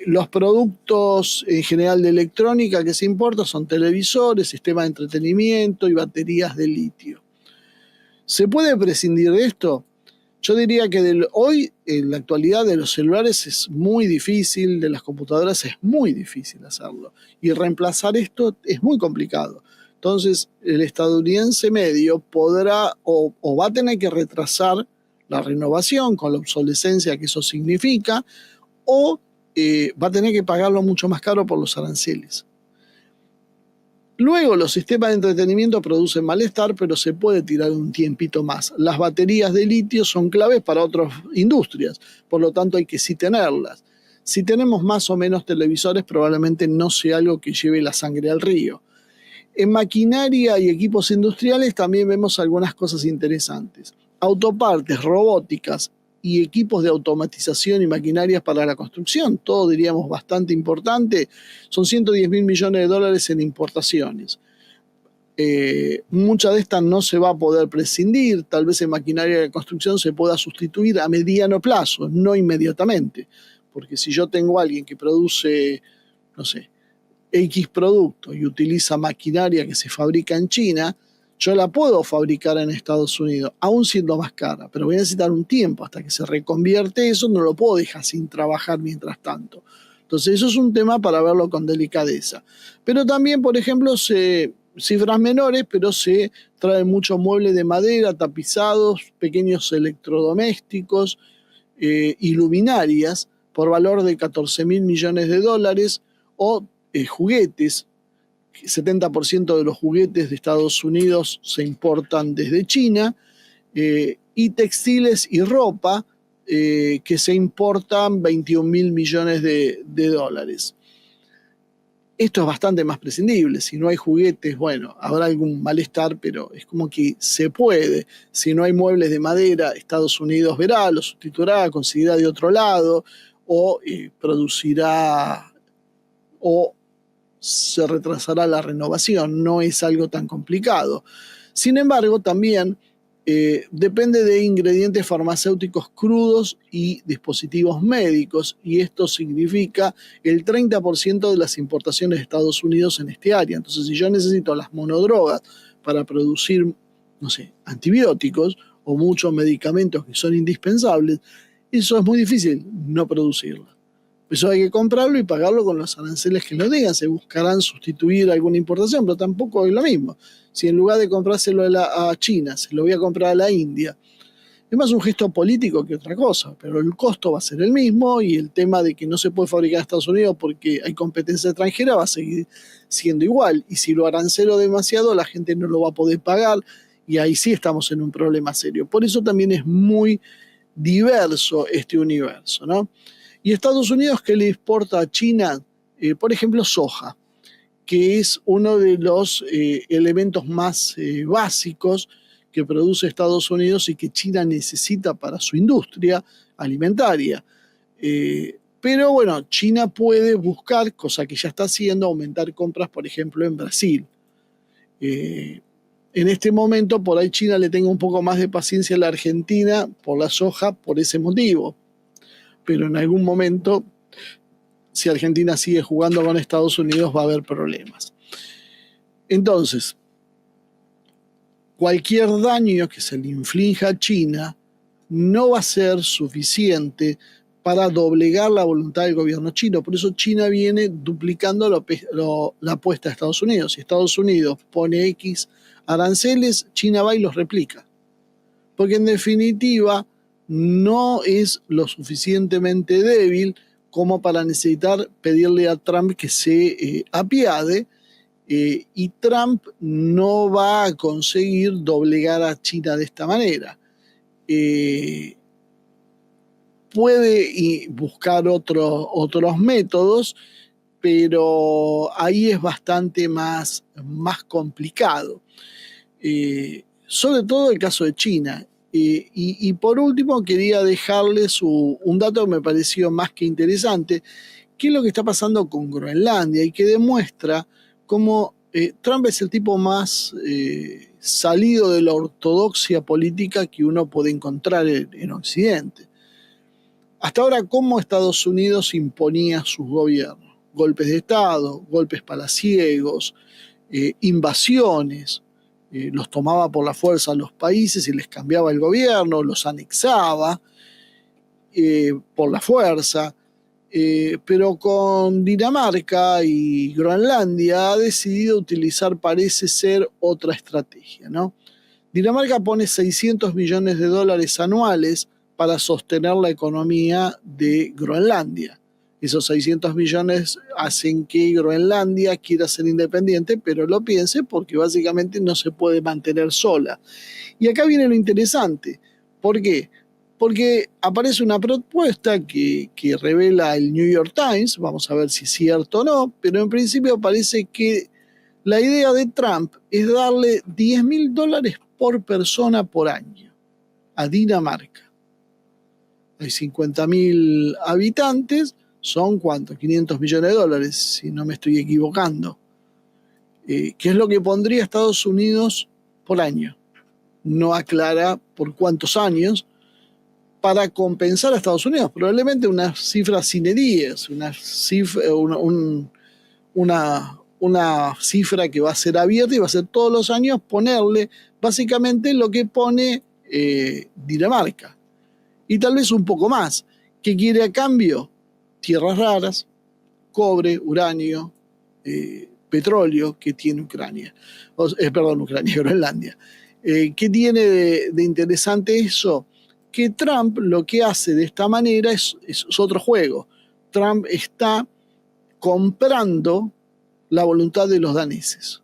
Los productos en general de electrónica que se importan son televisores, sistemas de entretenimiento y baterías de litio. ¿Se puede prescindir de esto? Yo diría que hoy, en la actualidad, de los celulares es muy difícil, de las computadoras es muy difícil hacerlo. Y reemplazar esto es muy complicado. Entonces, el estadounidense medio podrá o va a tener que retrasar la renovación con la obsolescencia que eso significa, o va a tener que pagarlo mucho más caro por los aranceles. Luego los sistemas de entretenimiento producen malestar, pero se puede tirar un tiempito más. Las baterías de litio son claves para otras industrias, por lo tanto hay que sí tenerlas. Si tenemos más o menos televisores, probablemente no sea algo que lleve la sangre al río. En maquinaria y equipos industriales también vemos algunas cosas interesantes. Autopartes, robóticas y equipos de automatización y maquinarias para la construcción, todo diríamos bastante importante, son 110 mil millones de dólares en importaciones. Mucha de estas no se va a poder prescindir, tal vez en maquinaria de construcción se pueda sustituir a mediano plazo, no inmediatamente, porque si yo tengo a alguien que produce, no sé, X producto y utiliza maquinaria que se fabrica en China, yo la puedo fabricar en Estados Unidos, aún siendo más cara, pero voy a necesitar un tiempo hasta que se reconvierte eso, no lo puedo dejar sin trabajar mientras tanto. Entonces eso es un tema para verlo con delicadeza. Pero también, por ejemplo, cifras menores, pero se traen muchos muebles de madera, tapizados, pequeños electrodomésticos, y luminarias por valor de 14.000 millones de dólares, o juguetes. 70% de los juguetes de Estados Unidos se importan desde China, y textiles y ropa, que se importan 21.000 millones de dólares. Esto es bastante más prescindible. Si no hay juguetes, bueno, habrá algún malestar, pero es como que se puede. Si no hay muebles de madera, Estados Unidos verá, lo sustituirá, conseguirá de otro lado, o producirá, o se retrasará la renovación. No es algo tan complicado. Sin embargo, también depende de ingredientes farmacéuticos crudos y dispositivos médicos, y esto significa el 30% de las importaciones de Estados Unidos en este área. Entonces, si yo necesito las monodrogas para producir, no sé, antibióticos o muchos medicamentos que son indispensables, eso es muy difícil no producirlo. Eso hay que comprarlo y pagarlo con los aranceles que nos digan. Se buscarán sustituir alguna importación, pero tampoco es lo mismo. Si en lugar de comprárselo a China, se lo voy a comprar a la India, es más un gesto político que otra cosa, pero el costo va a ser el mismo, y el tema de que no se puede fabricar en Estados Unidos porque hay competencia extranjera va a seguir siendo igual. Y si lo arancelo demasiado, la gente no lo va a poder pagar, y ahí sí estamos en un problema serio. Por eso también es muy diverso este universo, ¿no? Y Estados Unidos, ¿qué le exporta a China? Por ejemplo, soja, que es uno de los elementos más básicos que produce Estados Unidos y que China necesita para su industria alimentaria. Pero bueno, China puede buscar, cosa que ya está haciendo, aumentar compras, por ejemplo, en Brasil. En este momento, por ahí China le tenga un poco más de paciencia a la Argentina por la soja por ese motivo. Pero en algún momento, si Argentina sigue jugando con Estados Unidos, va a haber problemas. Entonces, cualquier daño que se le inflinja a China no va a ser suficiente para doblegar la voluntad del gobierno chino. Por eso China viene duplicando la apuesta a Estados Unidos. Si Estados Unidos pone X aranceles, China va y los replica. Porque en definitiva no es lo suficientemente débil como para necesitar pedirle a Trump que se apiade, y Trump no va a conseguir doblegar a China de esta manera. Puede buscar otros métodos, pero ahí es bastante más complicado. Sobre todo el caso de China. Y por último, quería dejarles un dato que me pareció más que interesante, que es lo que está pasando con Groenlandia, y que demuestra cómo Trump es el tipo más salido de la ortodoxia política que uno puede encontrar en Occidente. Hasta ahora, ¿cómo Estados Unidos imponía sus gobiernos? Golpes de Estado, golpes palaciegos, invasiones. Los tomaba por la fuerza a los países y les cambiaba el gobierno, los anexaba por la fuerza. Pero con Dinamarca y Groenlandia ha decidido utilizar, parece ser, otra estrategia, ¿no? Dinamarca pone 600 millones de dólares anuales para sostener la economía de Groenlandia. Esos 600 millones hacen que Groenlandia quiera ser independiente, pero lo piense porque básicamente no se puede mantener sola. Y acá viene lo interesante. ¿Por qué? Porque aparece una propuesta que revela el New York Times, vamos a ver si es cierto o no, pero en principio parece que la idea de Trump es darle $10.000 por persona por año a Dinamarca. Hay 50.000 habitantes, son ¿cuánto? 500 millones de dólares, si no me estoy equivocando. ¿Qué es lo que pondría Estados Unidos por año? No aclara por cuántos años, para compensar a Estados Unidos. Probablemente una cifra sine dies, una cifra que va a ser abierta y va a ser todos los años ponerle básicamente lo que pone Dinamarca. Y tal vez un poco más. ¿Qué quiere a cambio? Tierras raras, cobre, uranio, petróleo que tiene Ucrania. Groenlandia. ¿Qué tiene de interesante eso? Que Trump lo que hace de esta manera es otro juego. Trump está comprando la voluntad de los daneses.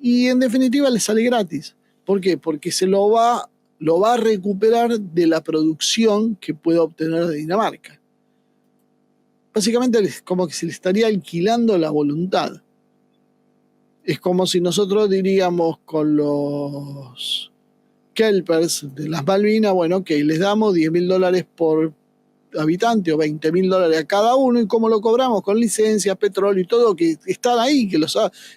Y en definitiva le sale gratis. ¿Por qué? Porque se lo va a recuperar de la producción que pueda obtener de Dinamarca. Básicamente es como que se le estaría alquilando la voluntad. Es como si nosotros diríamos con los Kelpers de las Malvinas, bueno, ok, les damos $10.000 por habitante o $20.000 a cada uno, y cómo lo cobramos, con licencias, petróleo y todo, que están ahí, que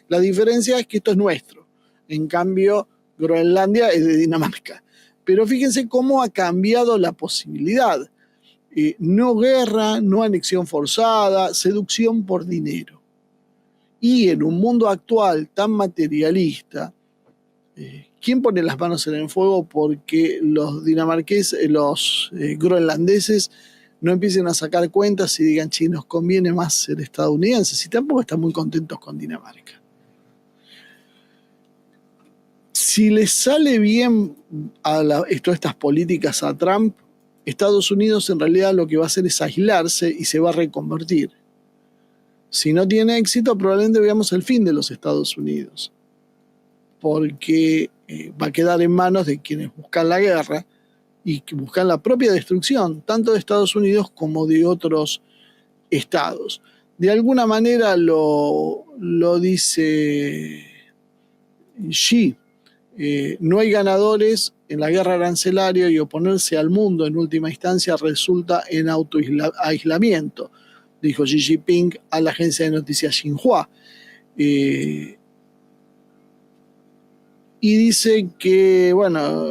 la diferencia es que esto es nuestro. En cambio, Groenlandia es de Dinamarca. Pero fíjense cómo ha cambiado la posibilidad. No guerra, no anexión forzada, seducción por dinero. Y en un mundo actual tan materialista, ¿quién pone las manos en el fuego porque los dinamarqueses, los groenlandeses no empiecen a sacar cuentas y digan, che, nos conviene más ser estadounidenses? Y tampoco están muy contentos con Dinamarca. Si les sale bien todas estas políticas a Trump, Estados Unidos en realidad lo que va a hacer es aislarse y se va a reconvertir. Si no tiene éxito, probablemente veamos el fin de los Estados Unidos, porque va a quedar en manos de quienes buscan la guerra y que buscan la propia destrucción, tanto de Estados Unidos como de otros estados. De alguna manera lo dice Xi, no hay ganadores en la guerra arancelaria y oponerse al mundo en última instancia resulta en autoaislamiento, dijo Xi Jinping a la agencia de noticias Xinhua. Y dice que, bueno,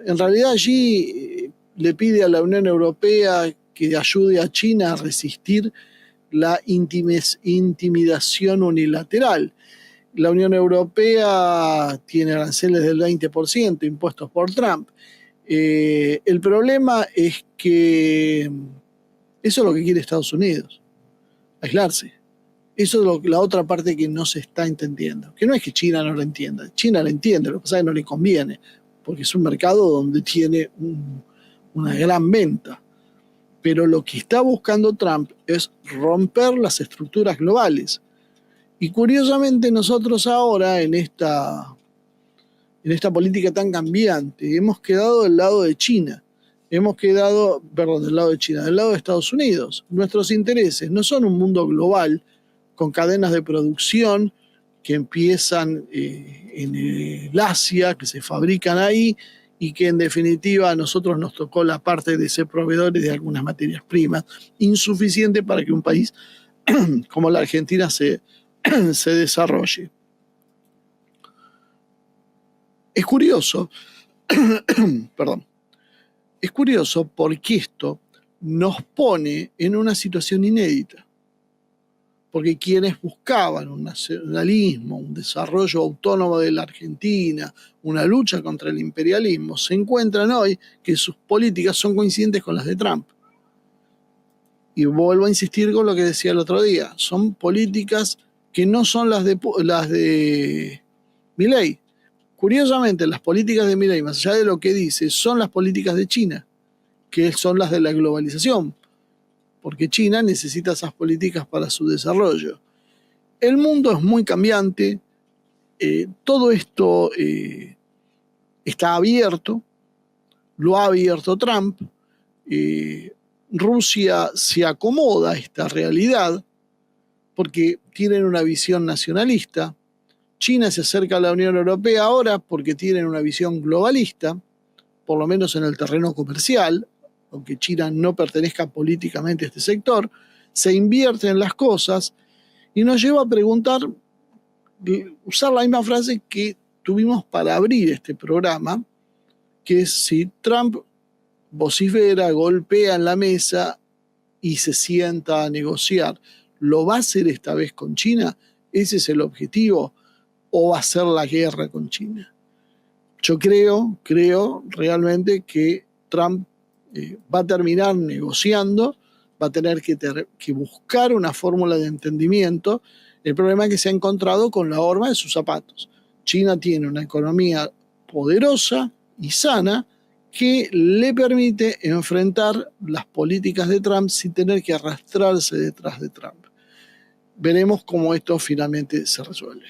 en realidad Xi le pide a la Unión Europea que ayude a China a resistir la intimidación unilateral. La Unión Europea tiene aranceles del 20% impuestos por Trump. El problema es que eso es lo que quiere Estados Unidos, aislarse. Eso es la otra parte que no se está entendiendo. Que no es que China no lo entienda. China lo entiende, lo que pasa es que no le conviene, porque es un mercado donde tiene una gran venta. Pero lo que está buscando Trump es romper las estructuras globales. Y curiosamente nosotros ahora en esta política tan cambiante hemos quedado del lado de China. Del lado de China, del lado de Estados Unidos. Nuestros intereses no son un mundo global con cadenas de producción que empiezan en el Asia, que se fabrican ahí, y que en definitiva a nosotros nos tocó la parte de ser proveedores de algunas materias primas, insuficiente para que un país como la Argentina se desarrolle. Es curioso, perdón, es curioso porque esto nos pone en una situación inédita. Porque quienes buscaban un nacionalismo, un desarrollo autónomo de la Argentina, una lucha contra el imperialismo, se encuentran hoy que sus políticas son coincidentes con las de Trump. Y vuelvo a insistir con lo que decía el otro día, son políticas que no son las de Milei. Curiosamente, las políticas de Milei, más allá de lo que dice, son las políticas de China, que son las de la globalización, porque China necesita esas políticas para su desarrollo. El mundo es muy cambiante, todo esto está abierto, lo ha abierto Trump, Rusia se acomoda a esta realidad porque tienen una visión nacionalista, China se acerca a la Unión Europea ahora porque tienen una visión globalista, por lo menos en el terreno comercial, aunque China no pertenezca políticamente a este sector, se invierte en las cosas y nos lleva a preguntar, usar la misma frase que tuvimos para abrir este programa, que es si Trump vocifera, golpea en la mesa y se sienta a negociar, ¿lo va a hacer esta vez con China? ¿Ese es el objetivo? ¿O va a ser la guerra con China? Yo creo realmente que Trump va a terminar negociando, va a tener que buscar una fórmula de entendimiento. El problema es que se ha encontrado con la horma de sus zapatos. China tiene una economía poderosa y sana que le permite enfrentar las políticas de Trump sin tener que arrastrarse detrás de Trump. Veremos cómo esto finalmente se resuelve.